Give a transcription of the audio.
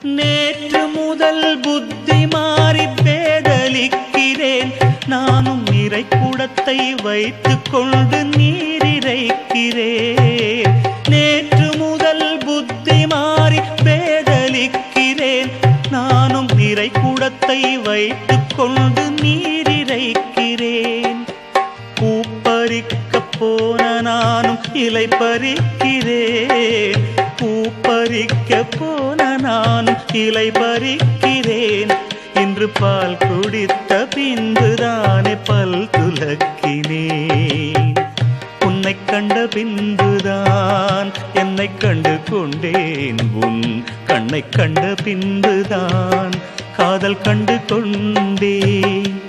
நேற்று முதல் புத்தி மாறி பேதலிக்கிறேன். நானும் நிறை குடத்தை வைத்துக் கொண்டு நீரிறைக்கிறேன். நேற்று முதல் புத்தி மாறி பேதலிக்கிறேன். நானும் நிறை குடத்தை வைத்துக் கொண்டு நீரிறைக்கிறேன். பூப்பறிக்க போன நானும் இலை பறிக்கிறேன். பூப்பறிக்க போன நானும் இலை பறிக்கிறேன். இன்று பால் குடித்த பின்புதானே பல் துலக்கினேன். உன்னை கண்ட பின்புதான் என்னை கண்டு கொண்டேன். உன் கண்ணை கண்ட பின்புதான் காதல் கண்டு கொண்டேன்.